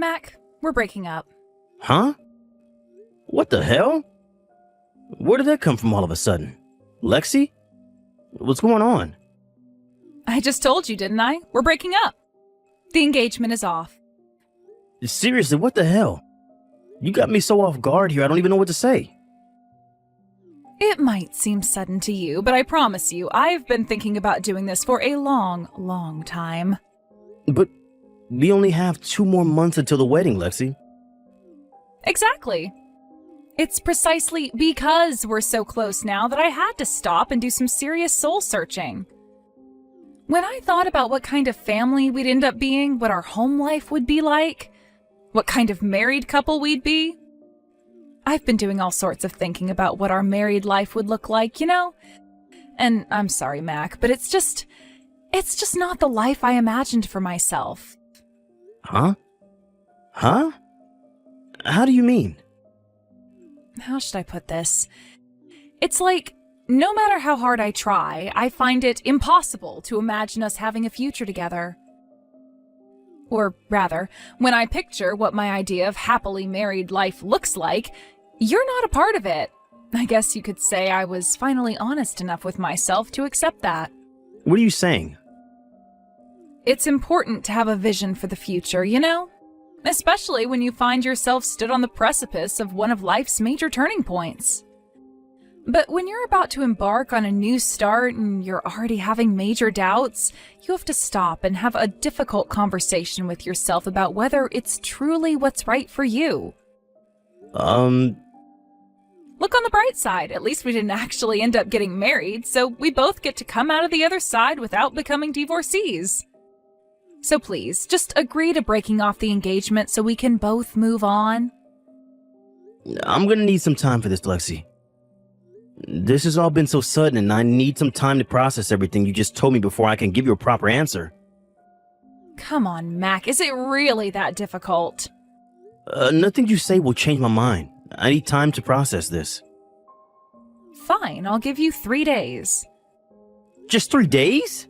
Mac, we're breaking up. Huh? What the hell? Where did that come from all of a sudden? Lexi? What's going on? I just told you, didn't I? We're breaking up. The engagement is off. Seriously, what the hell? You got me so off guard here, I don't even know what to say. It might seem sudden to you, but I promise you, I've been thinking about doing this for a long, long time. But we only have 2 more months until the wedding, Lexi. Exactly. It's precisely because we're so close now that I had to stop and do some serious soul searching. When I thought about what kind of family we'd end up being, what our home life would be like, what kind of married couple we'd be, I've been doing all sorts of thinking about what our married life would look like, you know? And I'm sorry, Mac, but it's just not the life I imagined for myself. Huh? Huh? How do you mean? How should I put this? It's like, no matter how hard I try, I find it impossible to imagine us having a future together. Or rather, when I picture what my idea of happily married life looks like, you're not a part of it. I guess you could say I was finally honest enough with myself to accept that. What are you saying? It's important to have a vision for the future, you know? Especially when you find yourself stood on the precipice of one of life's major turning points. But when you're about to embark on a new start and you're already having major doubts, you have to stop and have a difficult conversation with yourself about whether it's truly what's right for you. Look on the bright side. At least we didn't actually end up getting married, so we both get to come out of the other side without becoming divorcees. So please, just agree to breaking off the engagement so we can both move on. I'm gonna need some time for this, Lexi. This has all been so sudden, and I need some time to process everything you just told me before I can give you a proper answer. Come on, Mac, is it really that difficult? Nothing you say will change my mind. I need time to process this. Fine, I'll give you 3 days. Just 3 days?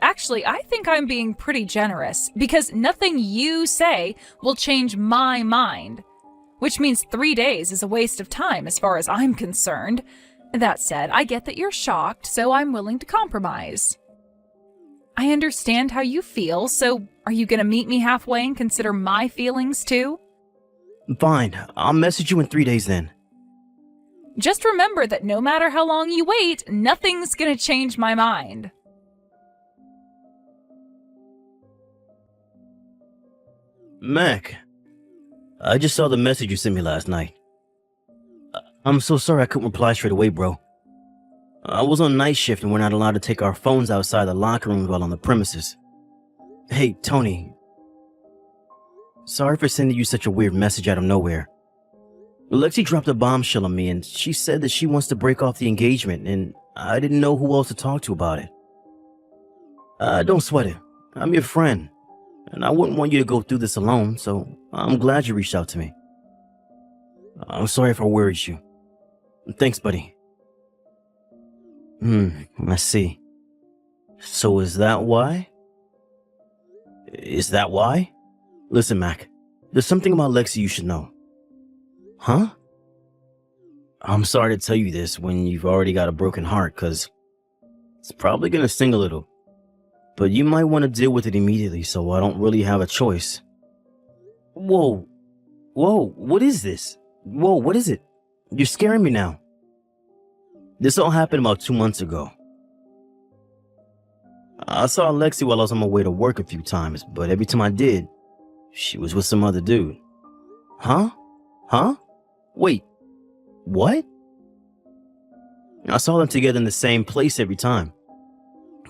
Actually, I think I'm being pretty generous, because nothing you say will change my mind. Which means 3 days is a waste of time as far as I'm concerned. That said, I get that you're shocked, so I'm willing to compromise. I understand how you feel, so are you going to meet me halfway and consider my feelings too? Fine, I'll message you in 3 days then. Just remember that no matter how long you wait, nothing's going to change my mind. Mac, I just saw the message you sent me last night. I'm so sorry I couldn't reply straight away, bro. I was on night shift and we're not allowed to take our phones outside the locker rooms while on the premises. Hey, Tony. Sorry for sending you such a weird message out of nowhere. Lexi dropped a bombshell on me and she said that she wants to break off the engagement and I didn't know who else to talk to about it. Don't sweat it. I'm your friend. And I wouldn't want you to go through this alone, so I'm glad you reached out to me. I'm sorry if I worried you. Thanks, buddy. I see. So is that why? Is that why? Listen, Mac, there's something about Lexi you should know. Huh? I'm sorry to tell you this when you've already got a broken heart, cause it's probably gonna sting a little. But you might want to deal with it immediately, so I don't really have a choice. Whoa, what is this? Whoa, what is it? You're scaring me now. This all happened about 2 months ago. I saw Lexi while I was on my way to work a few times, but every time I did, she was with some other dude. Huh? Wait, what? I saw them together in the same place every time.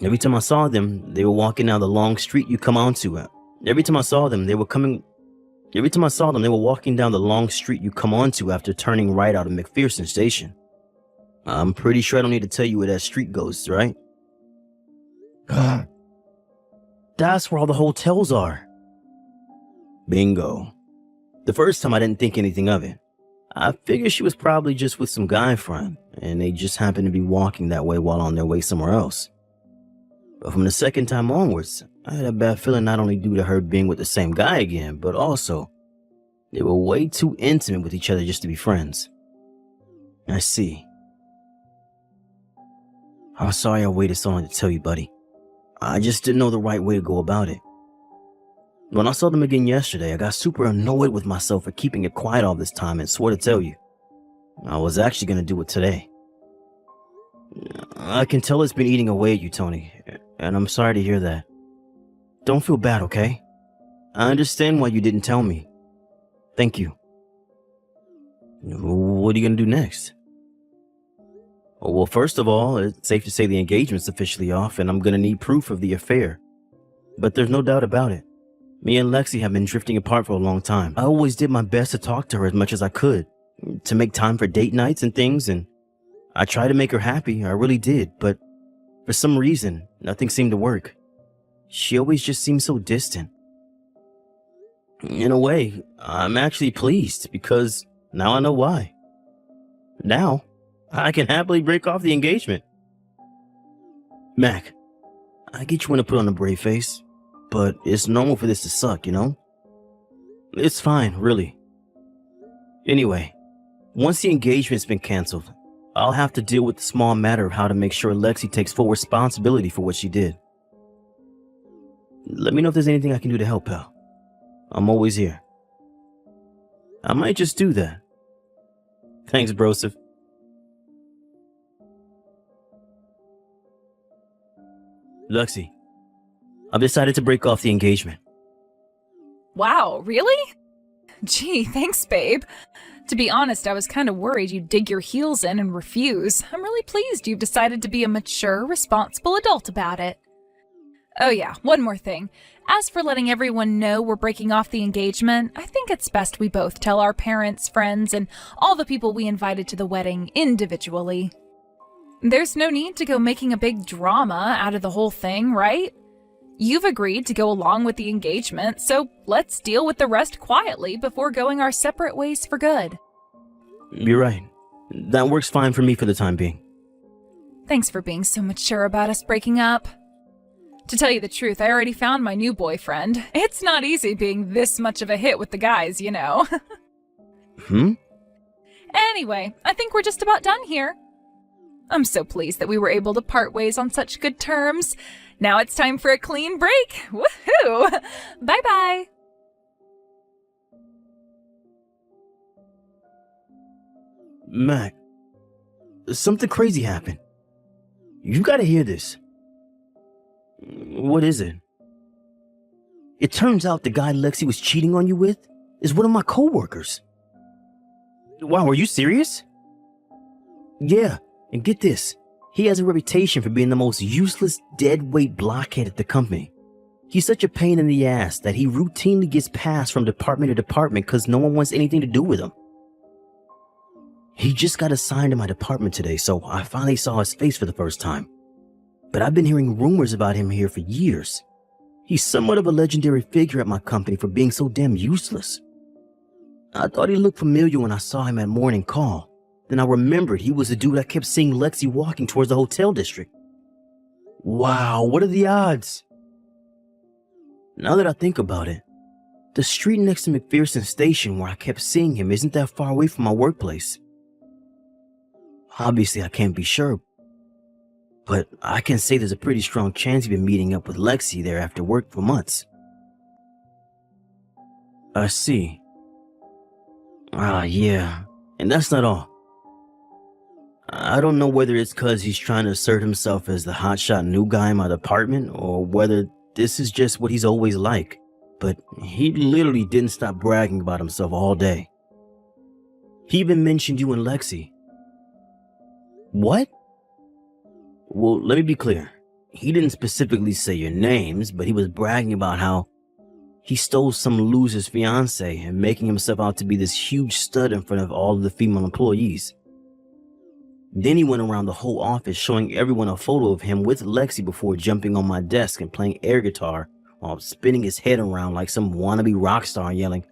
Every time I saw them, they were walking down the long street you come onto. Every time I saw them, they were walking down the long street you come onto after turning right out of McPherson Station. I'm pretty sure I don't need to tell you where that street goes, right? That's where all the hotels are. Bingo. The first time I didn't think anything of it. I figured she was probably just with some guy friend, and they just happened to be walking that way while on their way somewhere else. But from the second time onwards, I had a bad feeling not only due to her being with the same guy again, but also they were way too intimate with each other just to be friends. I see. I'm sorry I waited so long to tell you, buddy. I just didn't know the right way to go about it. When I saw them again yesterday, I got super annoyed with myself for keeping it quiet all this time and swore to tell you. I was actually going to do it today. I can tell it's been eating away at you, Tony, and I'm sorry to hear that. Don't feel bad, okay? I understand why you didn't tell me. Thank you. What are you going to do next? Well, first of all, it's safe to say the engagement's officially off, and I'm going to need proof of the affair. But there's no doubt about it. Me and Lexi have been drifting apart for a long time. I always did my best to talk to her as much as I could, to make time for date nights and things, and I tried to make her happy, I really did, but for some reason, nothing seemed to work. She always just seemed so distant. In a way, I'm actually pleased, because now I know why. Now, I can happily break off the engagement. Mac, I get you want to put on a brave face, but it's normal for this to suck, you know? It's fine, really. Anyway, once the engagement's been canceled, I'll have to deal with the small matter of how to make sure Lexi takes full responsibility for what she did. Let me know if there's anything I can do to help, pal. I'm always here. I might just do that. Thanks, Broseph. Lexi, I've decided to break off the engagement. Wow, really? Gee, thanks, babe. To be honest, I was kind of worried you'd dig your heels in and refuse. I'm really pleased you've decided to be a mature, responsible adult about it. Oh yeah, one more thing. As for letting everyone know we're breaking off the engagement, I think it's best we both tell our parents, friends, and all the people we invited to the wedding individually. There's no need to go making a big drama out of the whole thing, right? You've agreed to go along with the engagement, so let's deal with the rest quietly before going our separate ways for good. You're right. That works fine for me for the time being. Thanks for being so mature about us breaking up. To tell you the truth, I already found my new boyfriend. It's not easy being this much of a hit with the guys, you know. Anyway, I think we're just about done here. I'm so pleased that we were able to part ways on such good terms. Now it's time for a clean break. Woohoo! Bye-bye. Mac, something crazy happened. You gotta hear this. What is it? It turns out the guy Lexi was cheating on you with is one of my coworkers. Wow, are you serious? Yeah, and get this. He has a reputation for being the most useless, deadweight blockhead at the company. He's such a pain in the ass that he routinely gets passed from department to department because no one wants anything to do with him. He just got assigned to my department today, so I finally saw his face for the first time. But I've been hearing rumors about him here for years. He's somewhat of a legendary figure at my company for being so damn useless. I thought he looked familiar when I saw him at morning call. Then I remembered he was the dude I kept seeing Lexi walking towards the hotel district. Wow, what are the odds? Now that I think about it, the street next to McPherson Station where I kept seeing him isn't that far away from my workplace. Obviously, I can't be sure, but I can say there's a pretty strong chance he's been meeting up with Lexi there after work for months. I see. Yeah, and that's not all. I don't know whether it's because he's trying to assert himself as the hotshot new guy in my department or whether this is just what he's always like, but he literally didn't stop bragging about himself all day. He even mentioned you and Lexi. What? Well, let me be clear. He didn't specifically say your names, but he was bragging about how he stole some loser's fiance and making himself out to be this huge stud in front of all of the female employees. Then he went around the whole office showing everyone a photo of him with Lexi before jumping on my desk and playing air guitar while spinning his head around like some wannabe rock star and yelling,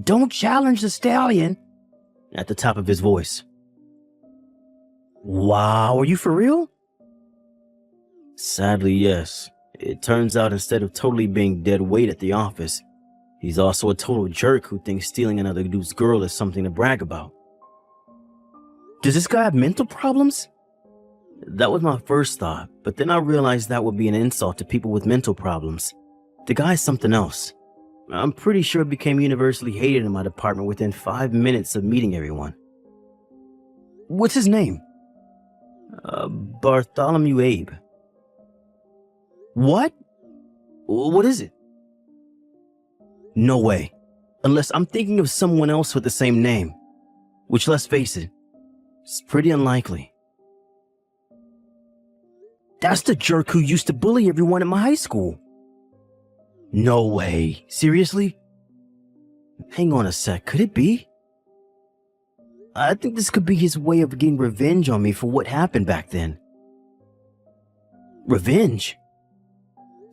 "Don't challenge the stallion," at the top of his voice. Wow, are you for real? Sadly, yes. It turns out instead of totally being dead weight at the office, he's also a total jerk who thinks stealing another dude's girl is something to brag about. Does this guy have mental problems? That was my first thought, but then I realized that would be an insult to people with mental problems. The guy's something else. I'm pretty sure it became universally hated in my department within 5 minutes of meeting everyone. What's his name? Bartholomew Abe. What? What is it? No way. Unless I'm thinking of someone else with the same name. Which, let's face it, is pretty unlikely. That's the jerk who used to bully everyone at my high school. No way. Seriously? Hang on a sec. Could it be? I think this could be his way of getting revenge on me for what happened back then. Revenge?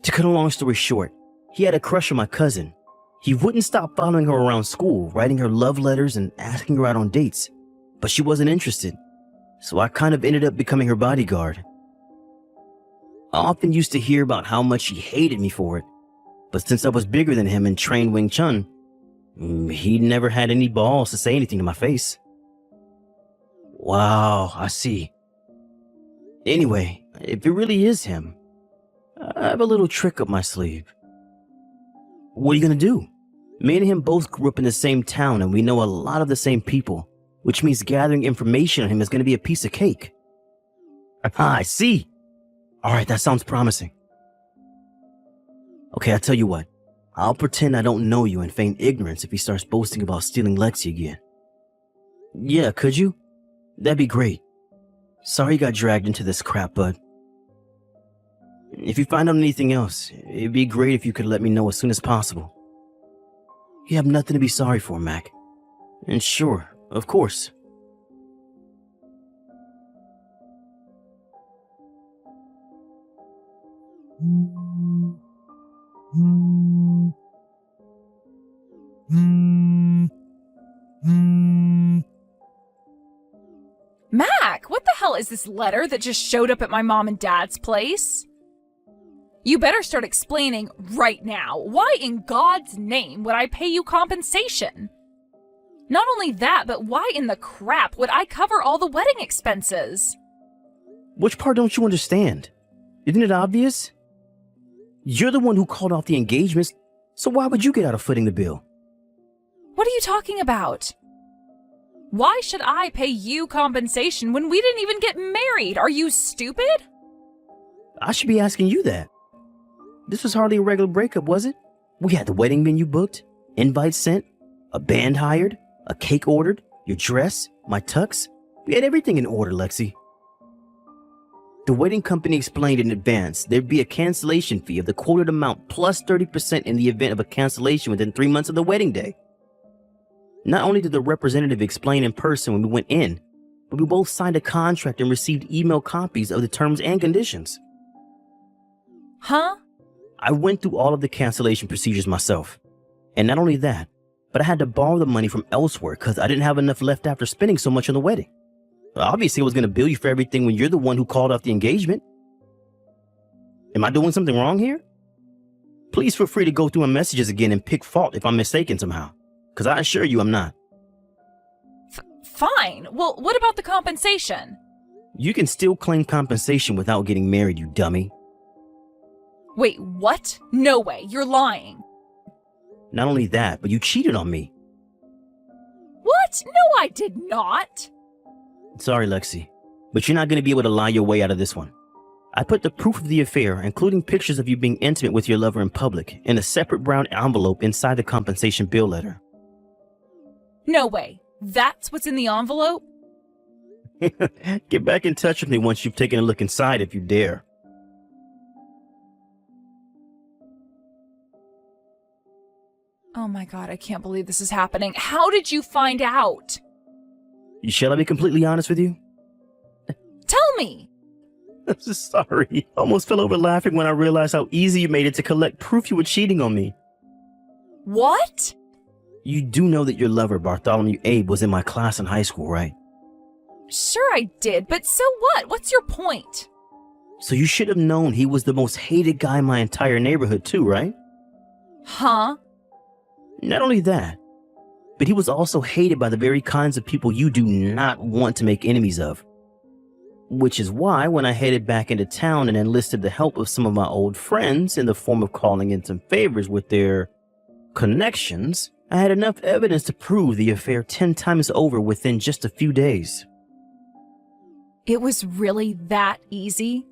To cut a long story short, he had a crush on my cousin. He wouldn't stop following her around school, writing her love letters and asking her out on dates. But she wasn't interested, so I kind of ended up becoming her bodyguard. I often used to hear about how much he hated me for it, but since I was bigger than him and trained Wing Chun, he never had any balls to say anything to my face. Wow, I see. Anyway, if it really is him, I have a little trick up my sleeve. What are you gonna do? Me and him both grew up in the same town and we know a lot of the same people, which means gathering information on him is gonna be a piece of cake. Ah, I see. Alright, that sounds promising. Okay, I'll tell you what. I'll pretend I don't know you and feign ignorance if he starts boasting about stealing Lexi again. Yeah, could you? That'd be great. Sorry you got dragged into this crap, bud. If you find out anything else, it'd be great if you could let me know as soon as possible. You have nothing to be sorry for, Mac. And sure, of course. Mac, what the hell is this letter that just showed up at my mom and dad's place? You better start explaining right now. Why in God's name would I pay you compensation? Not only that, but why in the crap would I cover all the wedding expenses? Which part don't you understand? Isn't it obvious? You're the one who called off the engagements, so why would you get out of footing the bill? What are you talking about? Why should I pay you compensation when we didn't even get married? Are you stupid? I should be asking you that. This was hardly a regular breakup, was it? We had the wedding menu booked, invites sent, a band hired, a cake ordered, your dress, my tux. We had everything in order, Lexi. The wedding company explained in advance there'd be a cancellation fee of the quoted amount plus 30% in the event of a cancellation within 3 months of the wedding day. Not only did the representative explain in person when we went in, but we both signed a contract and received email copies of the terms and conditions. Huh? I went through all of the cancellation procedures myself. And not only that, but I had to borrow the money from elsewhere because I didn't have enough left after spending so much on the wedding. Obviously, I was going to bill you for everything when you're the one who called off the engagement. Am I doing something wrong here? Please feel free to go through my messages again and pick fault if I'm mistaken somehow, because I assure you I'm not. Fine. Well, what about the compensation? You can still claim compensation without getting married, you dummy. Wait, what? No way, you're lying. Not only that, but you cheated on me. What? No, I did not. Sorry, Lexi, but you're not going to be able to lie your way out of this one. I put the proof of the affair, including pictures of you being intimate with your lover in public, in a separate brown envelope inside the compensation bill letter. No way. That's what's in the envelope? Get back in touch with me once you've taken a look inside if you dare. Oh my God, I can't believe this is happening. How did you find out? Shall I be completely honest with you? Tell me. I'm so sorry. I almost fell over laughing when I realized how easy you made it to collect proof you were cheating on me. What? You do know that your lover, Bartholomew Abe, was in my class in high school, right? Sure I did, but so what? What's your point? So you should have known he was the most hated guy in my entire neighborhood too, right? Huh? Not only that, but he was also hated by the very kinds of people you do not want to make enemies of. Which is why when I headed back into town and enlisted the help of some of my old friends in the form of calling in some favors with their connections, I had enough evidence to prove the affair 10 times over within just a few days. It was really that easy?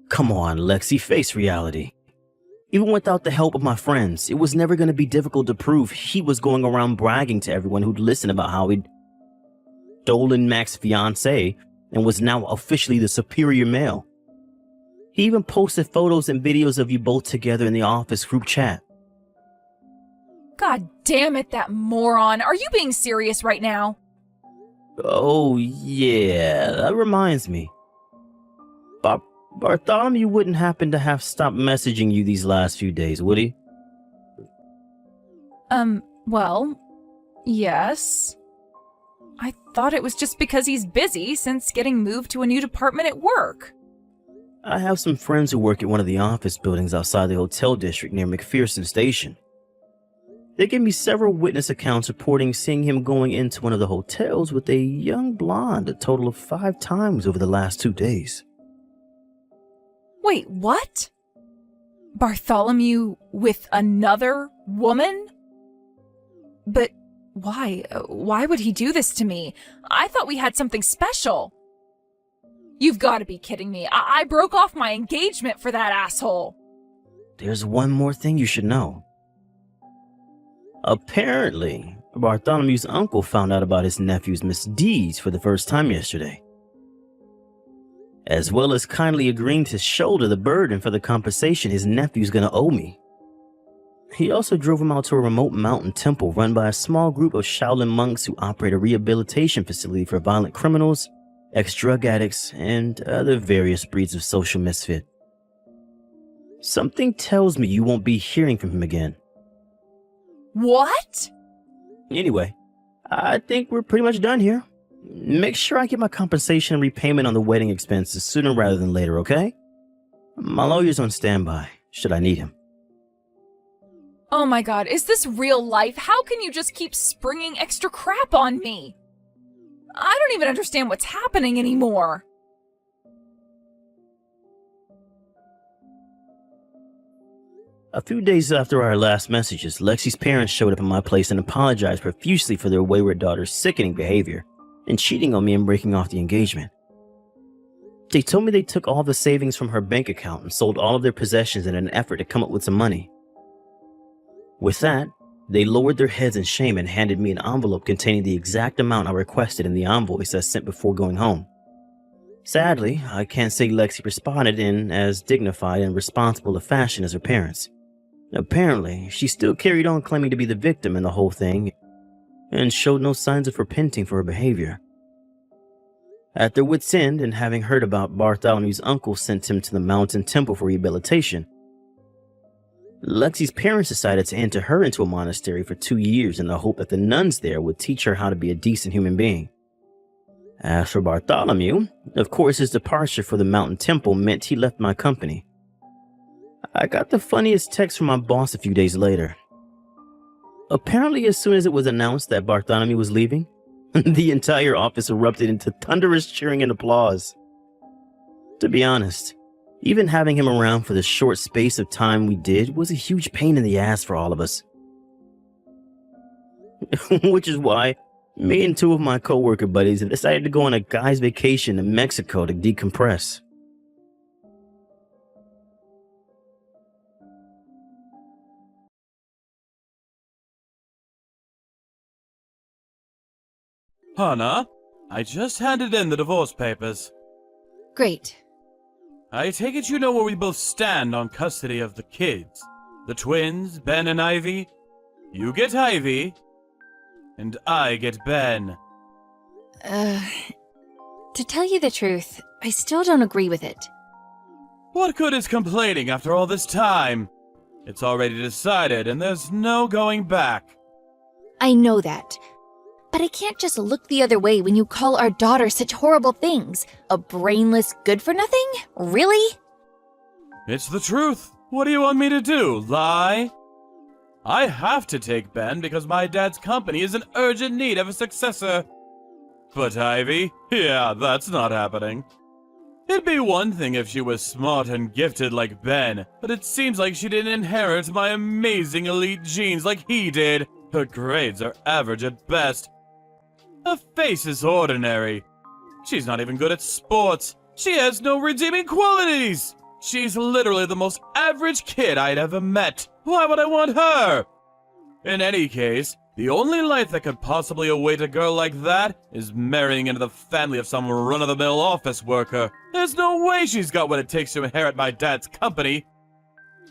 Come on, Lexi, face reality. Even without the help of my friends, it was never going to be difficult to prove he was going around bragging to everyone who'd listen about how he'd stolen Mac's fiancée and was now officially the superior male. He even posted photos and videos of you both together in the office group chat. God damn it, that moron. Are you being serious right now? Oh, yeah, that reminds me. Bartholomew wouldn't happen to have stopped messaging you these last few days, would he? Well, yes. I thought it was just because he's busy since getting moved to a new department at work. I have some friends who work at one of the office buildings outside the hotel district near McPherson Station. They gave me several witness accounts reporting seeing him going into one of the hotels with a young blonde a total of 5 times over the last 2 days. Wait, what? Bartholomew with another woman? But why? Why would he do this to me? I thought we had something special. You've got to be kidding me. I broke off my engagement for that asshole. There's one more thing you should know. Apparently, Bartholomew's uncle found out about his nephew's misdeeds for the first time yesterday, as well as kindly agreeing to shoulder the burden for the compensation his nephew's gonna owe me. He also drove him out to a remote mountain temple run by a small group of Shaolin monks who operate a rehabilitation facility for violent criminals, ex-drug addicts, and other various breeds of social misfit. Something tells me you won't be hearing from him again. What? Anyway, I think we're pretty much done here. Make sure I get my compensation and repayment on the wedding expenses sooner rather than later, okay? My lawyer's on standby, should I need him. Oh my god, is this real life? How can you just keep springing extra crap on me? I don't even understand what's happening anymore. A few days after our last messages, Lexi's parents showed up at my place and apologized profusely for their wayward daughter's sickening behavior and cheating on me and breaking off the engagement. They told me they took all the savings from her bank account and sold all of their possessions in an effort to come up with some money. With that, they lowered their heads in shame and handed me an envelope containing the exact amount I requested in the invoice I sent before going home. Sadly, I can't say Lexi responded in as dignified and responsible a fashion as her parents. Apparently, she still carried on claiming to be the victim in the whole thing and showed no signs of repenting for her behavior. At their wits' end, and having heard about Bartholomew's uncle sent him to the mountain temple for rehabilitation, Lexi's parents decided to enter her into a monastery for 2 years in the hope that the nuns there would teach her how to be a decent human being. As for Bartholomew, of course his departure for the mountain temple meant he left my company. I got the funniest text from my boss a few days later. Apparently, as soon as it was announced that Bartholomew was leaving, the entire office erupted into thunderous cheering and applause. To be honest, even having him around for the short space of time we did was a huge pain in the ass for all of us. Which is why me and 2 of my co-worker buddies have decided to go on a guy's vacation to Mexico to decompress. Hannah, I just handed in the divorce papers. Great. I take it you know where we both stand on custody of the kids. The twins, Ben and Ivy. You get Ivy, and I get Ben. To tell you the truth, I still don't agree with it. What good is complaining after all this time? It's already decided, and there's no going back. I know that. But I can't just look the other way when you call our daughter such horrible things. A brainless good-for-nothing? Really? It's the truth. What do you want me to do, lie? I have to take Ben because my dad's company is in urgent need of a successor. But Ivy? Yeah, that's not happening. It'd be one thing if she was smart and gifted like Ben, but it seems like she didn't inherit my amazing elite genes like he did. Her grades are average at best. Her face is ordinary. She's not even good at sports. She has no redeeming qualities. She's literally the most average kid I'd ever met. Why would I want her? In any case, the only life that could possibly await a girl like that is marrying into the family of some run-of-the-mill office worker. There's no way she's got what it takes to inherit my dad's company.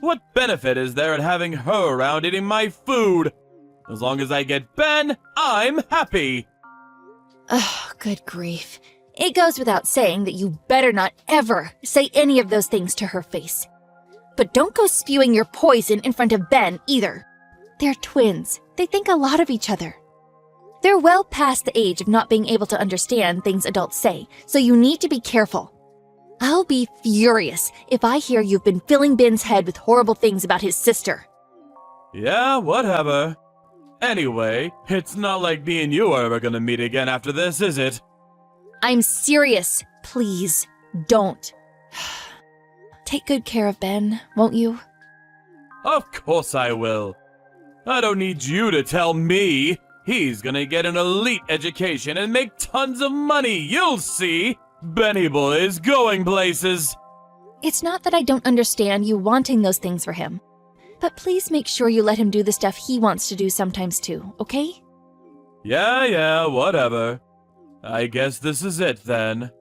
What benefit is there in having her around eating my food? As long as I get Ben, I'm happy. Oh, good grief. It goes without saying that you better not ever say any of those things to her face. But don't go spewing your poison in front of Ben either. They're twins. They think a lot of each other. They're well past the age of not being able to understand things adults say, so you need to be careful. I'll be furious if I hear you've been filling Ben's head with horrible things about his sister. Yeah, whatever. Anyway, it's not like me and you are ever gonna meet again after this, is it? I'm serious. Please, don't. Take good care of Ben, won't you? Of course I will. I don't need you to tell me. He's gonna get an elite education and make tons of money, you'll see. Benny boy is going places. It's not that I don't understand you wanting those things for him. But please make sure you let him do the stuff he wants to do sometimes too, okay? Yeah, whatever. I guess this is it then.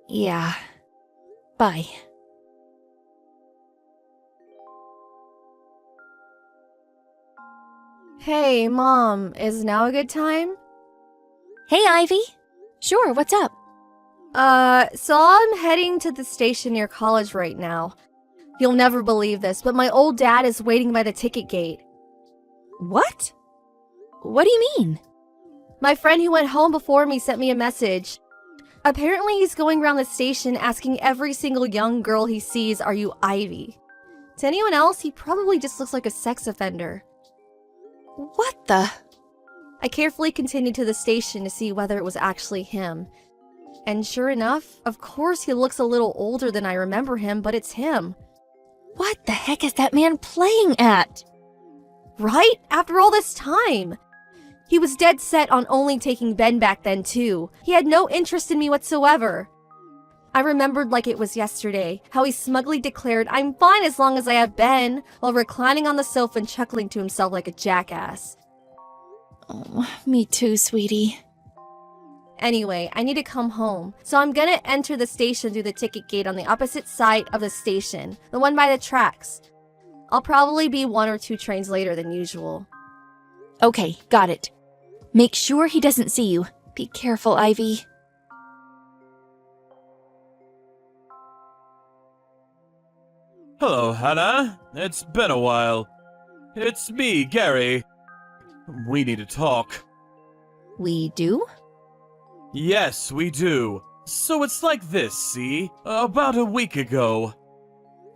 Yeah. Bye. Hey, Mom, is now a good time? Hey, Ivy. Sure, what's up? So I'm heading to the station near college right now. You'll never believe this, but my old dad is waiting by the ticket gate. What? What do you mean? My friend who went home before me sent me a message. Apparently he's going around the station asking every single young girl he sees, "Are you Ivy?" To anyone else, he probably just looks like a sex offender. What the? I carefully continued to the station to see whether it was actually him. And sure enough, of course he looks a little older than I remember him, but it's him. What the heck is that man playing at? Right? After all this time! He was dead set on only taking Ben back then, too. He had no interest in me whatsoever. I remembered like it was yesterday, how he smugly declared, "I'm fine as long as I have Ben," while reclining on the sofa and chuckling to himself like a jackass. Oh, me too, sweetie. Anyway, I need to come home, so I'm gonna enter the station through the ticket gate on the opposite side of the station, the one by the tracks. I'll probably be 1 or 2 trains later than usual. Okay, got it. Make sure he doesn't see you. Be careful, Ivy. Hello, Hannah. It's been a while. It's me, Gary. We need to talk. We do? Yes, we do. So it's like this, see? About a week ago.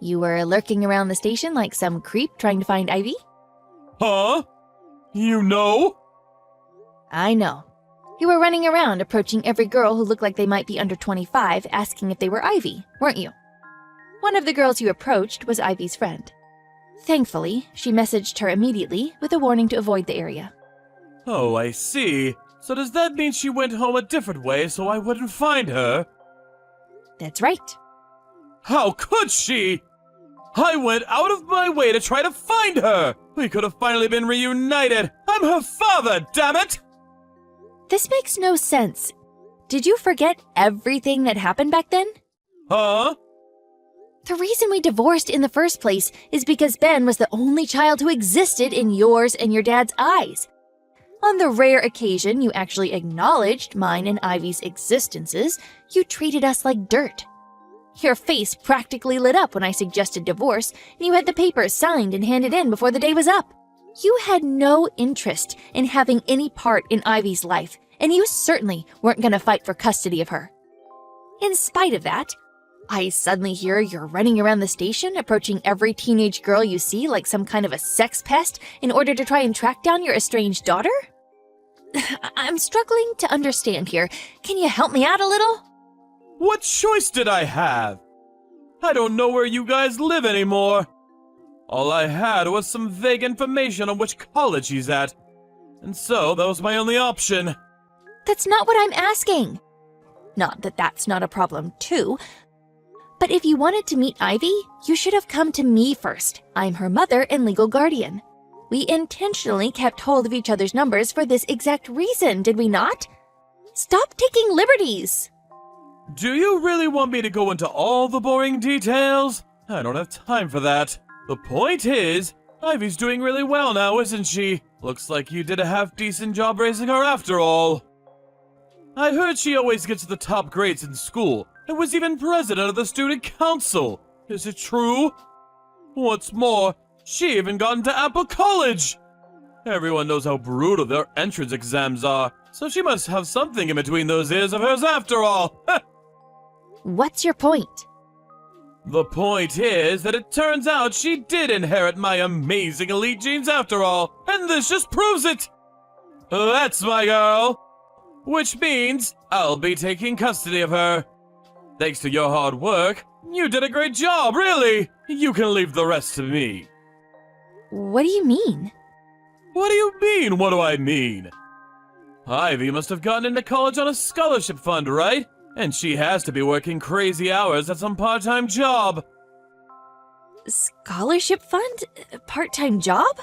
You were lurking around the station like some creep trying to find Ivy? Huh? You know? I know. You were running around approaching every girl who looked like they might be under 25 asking if they were Ivy, weren't you? One of the girls you approached was Ivy's friend. Thankfully, she messaged her immediately with a warning to avoid the area. Oh, I see. So does that mean she went home a different way so I wouldn't find her? That's right. How could she? I went out of my way to try to find her! We could have finally been reunited! I'm her father, damn it! This makes no sense. Did you forget everything that happened back then? Huh? The reason we divorced in the first place is because Ben was the only child who existed in yours and your dad's eyes. On the rare occasion you actually acknowledged mine and Ivy's existences, you treated us like dirt. Your face practically lit up when I suggested divorce, and you had the papers signed and handed in before the day was up. You had no interest in having any part in Ivy's life, and you certainly weren't going to fight for custody of her. In spite of that, I suddenly hear you're running around the station, approaching every teenage girl you see like some kind of a sex pest in order to try and track down your estranged daughter? I'm struggling to understand here. Can you help me out a little? What choice did I have? I don't know where you guys live anymore. All I had was some vague information on which college he's at. And so that was my only option. That's not what I'm asking. Not that that's not a problem, too. But if you wanted to meet Ivy, you should have come to me first. I'm her mother and legal guardian. We intentionally kept hold of each other's numbers for this exact reason, did we not? Stop taking liberties! Do you really want me to go into all the boring details? I don't have time for that. The point is, Ivy's doing really well now, isn't she? Looks like you did a half-decent job raising her after all. I heard she always gets the top grades in school, and was even president of the student council. Is it true? What's more, she even got into Apple College! Everyone knows how brutal their entrance exams are, so she must have something in between those ears of hers after all. What's your point? The point is that it turns out she did inherit my amazing elite genes after all, and this just proves it! That's my girl! Which means I'll be taking custody of her. Thanks to your hard work, you did a great job, really! You can leave the rest to me. What do you mean? What do you mean, what do I mean? Ivy must have gotten into college on a scholarship fund, right? And she has to be working crazy hours at some part-time job. Scholarship fund? Part-time job?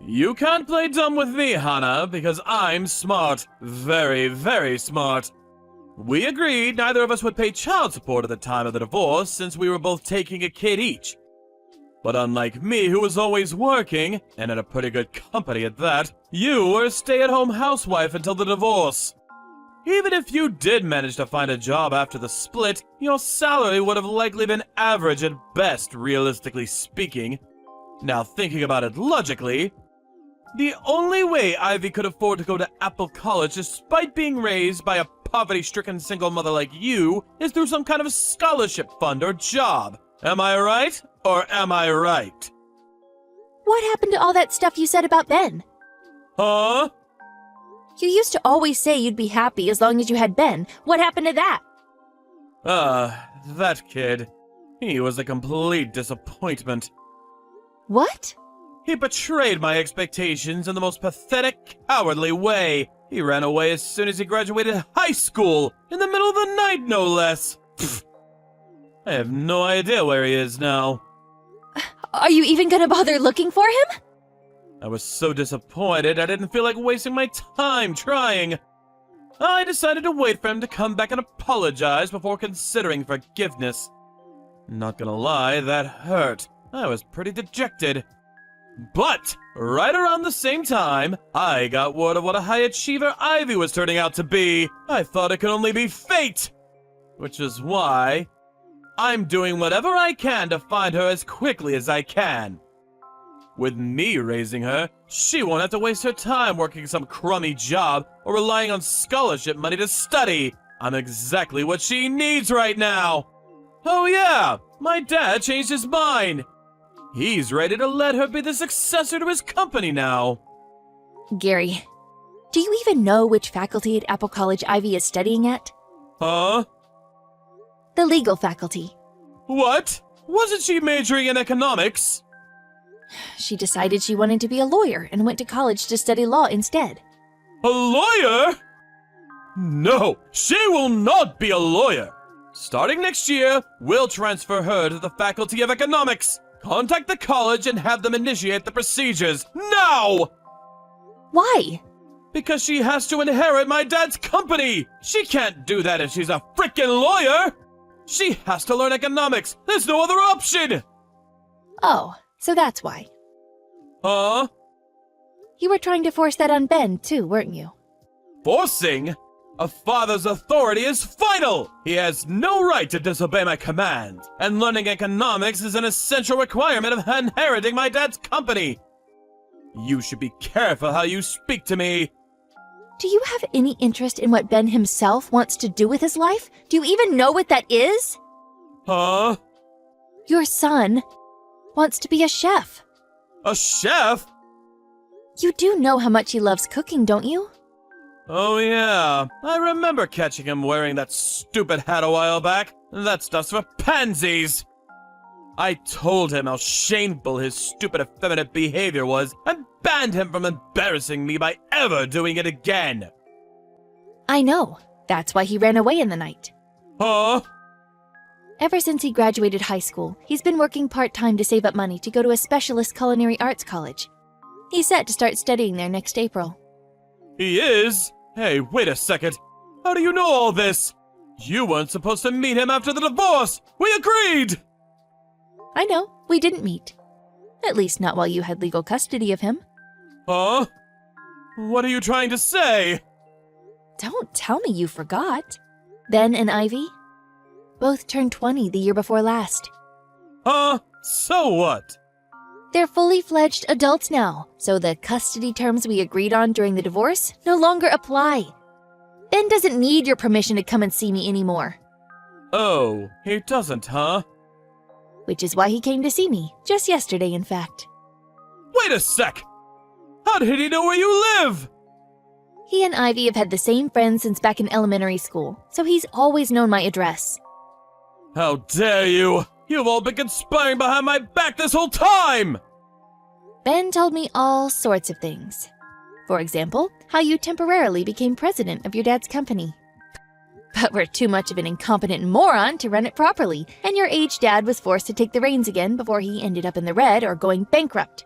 You can't play dumb with me, Hannah, because I'm smart. Very, very smart. We agreed neither of us would pay child support at the time of the divorce since we were both taking a kid each. But unlike me, who was always working, and in a pretty good company at that, you were a stay-at-home housewife until the divorce. Even if you did manage to find a job after the split, your salary would have likely been average at best, realistically speaking. Now thinking about it logically, the only way Ivy could afford to go to Apple College despite being raised by a poverty-stricken single mother like you is through some kind of scholarship fund or job. Am I right? Or am I right? What happened to all that stuff you said about Ben? Huh? You used to always say you'd be happy as long as you had Ben. What happened to that? That kid. He was a complete disappointment. What? He betrayed my expectations in the most pathetic, cowardly way. He ran away as soon as he graduated high school, in the middle of the night, no less. Pfft. I have no idea where he is now. Are you even gonna bother looking for him? I was so disappointed I didn't feel like wasting my time trying. I decided to wait for him to come back and apologize before considering forgiveness. Not gonna lie, that hurt. I was pretty dejected. But, right around the same time, I got word of what a high achiever Ivy was turning out to be. I thought it could only be fate. Which is why I'm doing whatever I can to find her as quickly as I can. With me raising her, she won't have to waste her time working some crummy job or relying on scholarship money to study. I'm exactly what she needs right now. Oh yeah, my dad changed his mind. He's ready to let her be the successor to his company now. Gary, do you even know which faculty at Apple College Ivy is studying at? Huh? The legal faculty. What? Wasn't she majoring in economics? She decided she wanted to be a lawyer and went to college to study law instead. A lawyer? No, she will not be a lawyer. Starting next year, we'll transfer her to the Faculty of Economics. Contact the college and have them initiate the procedures now! Why? Because she has to inherit my dad's company! She can't do that if she's a frickin' lawyer! She has to learn economics! There's no other option! Oh, so that's why. Huh? You were trying to force that on Ben, too, weren't you? Forcing? A father's authority is final! He has no right to disobey my command, and learning economics is an essential requirement of inheriting my dad's company. You should be careful how you speak to me. Do you have any interest in what Ben himself wants to do with his life? Do you even know what that is? Huh? Your son wants to be a chef. A chef? You do know how much he loves cooking, don't you? Oh yeah, I remember catching him wearing that stupid hat a while back. That stuff's for pansies. I told him how shameful his stupid effeminate behavior was and banned him from embarrassing me by ever doing it again. I know. That's why he ran away in the night. Huh? Ever since he graduated high school, he's been working part-time to save up money to go to a specialist culinary arts college. He's set to start studying there next April. He is? Hey, wait a second. How do you know all this? You weren't supposed to meet him after the divorce. We agreed! I know, we didn't meet. At least not while you had legal custody of him. Huh? What are you trying to say? Don't tell me you forgot. Ben and Ivy both turned 20 the year before last. Huh? So what? They're fully fledged adults now, so the custody terms we agreed on during the divorce no longer apply. Ben doesn't need your permission to come and see me anymore, Oh, he doesn't, huh? which is why he came to see me, just yesterday in fact. Wait a sec! How did he know where you live? He and Ivy have had the same friends since back in elementary school, so he's always known my address. How dare you! You've all been conspiring behind my back this whole time! Ben told me all sorts of things. For example, how you temporarily became president of your dad's company. But were too much of an incompetent moron to run it properly, and your aged dad was forced to take the reins again before he ended up in the red or going bankrupt.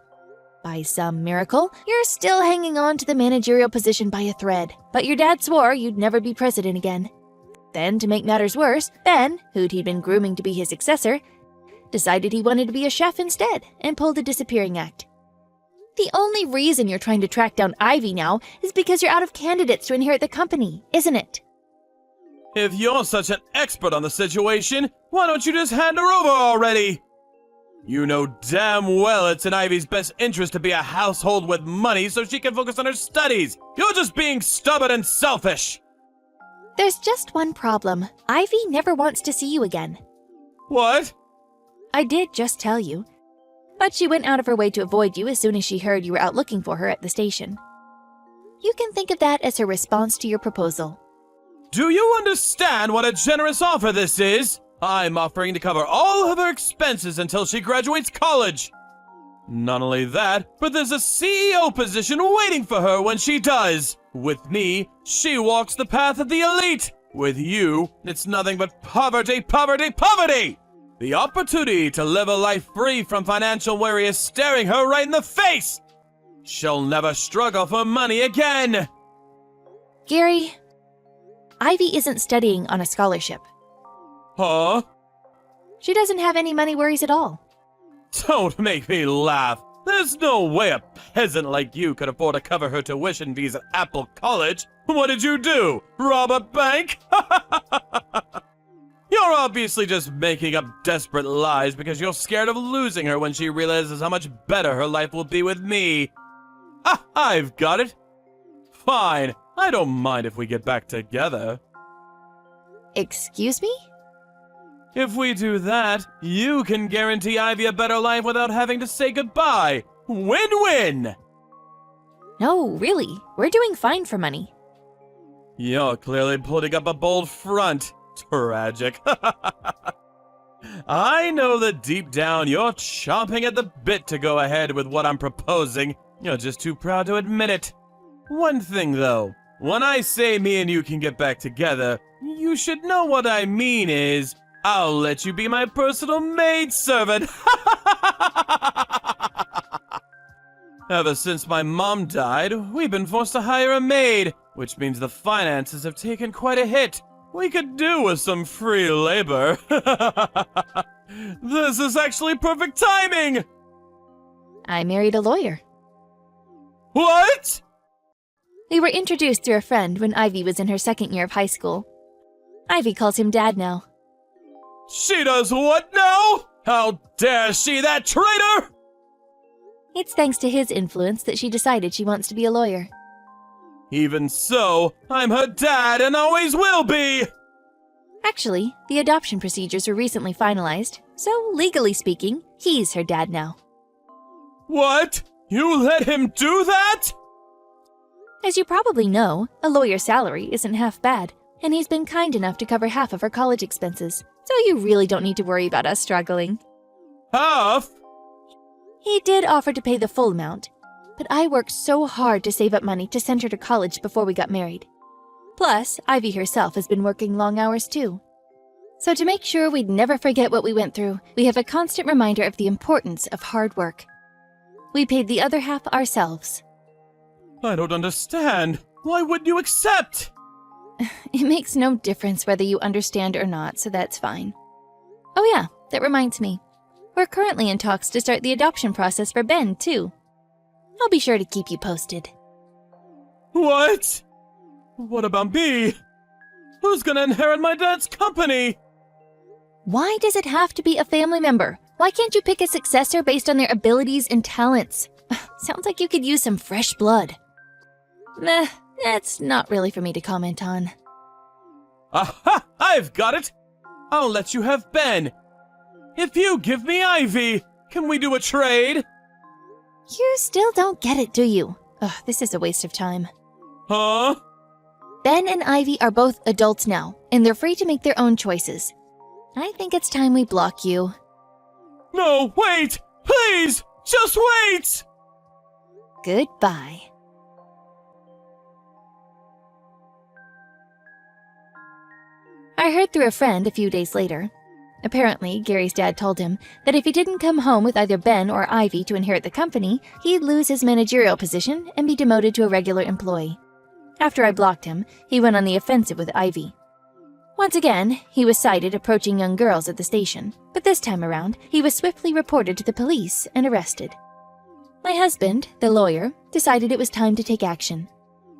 By some miracle, you're still hanging on to the managerial position by a thread, but your dad swore you'd never be president again. Then, to make matters worse, Ben, who'd he'd been grooming to be his successor, decided he wanted to be a chef instead and pulled a disappearing act. The only reason you're trying to track down Ivy now is because you're out of candidates to inherit the company, isn't it? If you're such an expert on the situation, why don't you just hand her over already? You know damn well it's in Ivy's best interest to be a household with money so she can focus on her studies. You're just being stubborn and selfish. There's just one problem. Ivy never wants to see you again. What? I did just tell you. But she went out of her way to avoid you as soon as she heard you were out looking for her at the station. You can think of that as her response to your proposal. Do you understand what a generous offer this is? I'm offering to cover all of her expenses until she graduates college. Not only that, but there's a CEO position waiting for her when she does. With me, she walks the path of the elite. With you, it's nothing but poverty, poverty, poverty! The opportunity to live a life free from financial worry is staring her right in the face! She'll never struggle for money again! Gary, Ivy isn't studying on a scholarship. Huh? She doesn't have any money worries at all. Don't make me laugh. There's no way a peasant like you could afford to cover her tuition fees at Apple College. What did you do? Rob a bank? You're obviously just making up desperate lies because you're scared of losing her when she realizes how much better her life will be with me. Ah, I've got it. Fine, I don't mind if we get back together. Excuse me? If we do that, you can guarantee Ivy a better life without having to say goodbye. Win-win! No, really. We're doing fine for money. You're clearly putting up a bold front. Tragic. I know that deep down you're chomping at the bit to go ahead with what I'm proposing. You're just too proud to admit it. One thing though, when I say me and you can get back together, you should know what I mean is, I'll let you be my personal maidservant. Ever since my mom died, we've been forced to hire a maid, which means the finances have taken quite a hit. We could do with some free labor. This is actually perfect timing! I married a lawyer. What? We were introduced through a friend when Ivy was in her second year of high school. Ivy calls him Dad now. She does what now? How dare she, that traitor? It's thanks to his influence that she decided she wants to be a lawyer. Even so, I'm her dad and always will be! Actually, the adoption procedures were recently finalized, so legally speaking, he's her dad now. What? You let him do that? As you probably know, a lawyer's salary isn't half bad, and he's been kind enough to cover half of her college expenses, so you really don't need to worry about us struggling. Half? He did offer to pay the full amount, but I worked so hard to save up money to send her to college before we got married. Plus, Ivy herself has been working long hours too. So to make sure we'd never forget what we went through, we have a constant reminder of the importance of hard work. We paid the other half ourselves. I don't understand. Why wouldn't you accept? It makes no difference whether you understand or not, so that's fine. Oh yeah, that reminds me. We're currently in talks to start the adoption process for Ben, too. I'll be sure to keep you posted. What? What about me? Who's gonna inherit my dad's company? Why does it have to be a family member? Why can't you pick a successor based on their abilities and talents? Sounds like you could use some fresh blood. Meh, that's not really for me to comment on. Aha! I've got it! I'll let you have Ben. If you give me Ivy, can we do a trade? You still don't get it, do you? Ugh, this is a waste of time. Huh? Ben and Ivy are both adults now, and they're free to make their own choices. I think it's time we block you. No, wait! Please! Just wait! Goodbye. I heard through a friend a few days later. Apparently, Gary's dad told him that if he didn't come home with either Ben or Ivy to inherit the company, he'd lose his managerial position and be demoted to a regular employee. After I blocked him, he went on the offensive with Ivy. Once again, he was sighted approaching young girls at the station, but this time around, he was swiftly reported to the police and arrested. My husband, the lawyer, decided it was time to take action.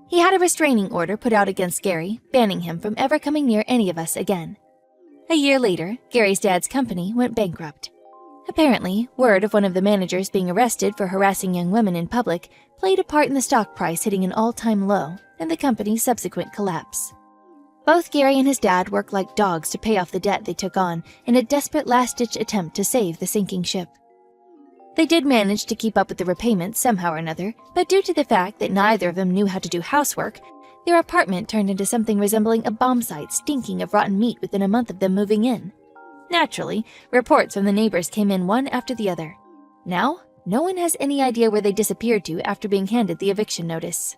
He had a restraining order put out against Gary, banning him from ever coming near any of us again. A year later, Gary's dad's company went bankrupt. Apparently, word of one of the managers being arrested for harassing young women in public played a part in the stock price hitting an all-time low and the company's subsequent collapse. Both Gary and his dad worked like dogs to pay off the debt they took on in a desperate last-ditch attempt to save the sinking ship. They did manage to keep up with the repayments somehow or another, but due to the fact that neither of them knew how to do housework, their apartment turned into something resembling a bomb site stinking of rotten meat within a month of them moving in. Naturally, reports from the neighbors came in one after the other. Now, no one has any idea where they disappeared to after being handed the eviction notice.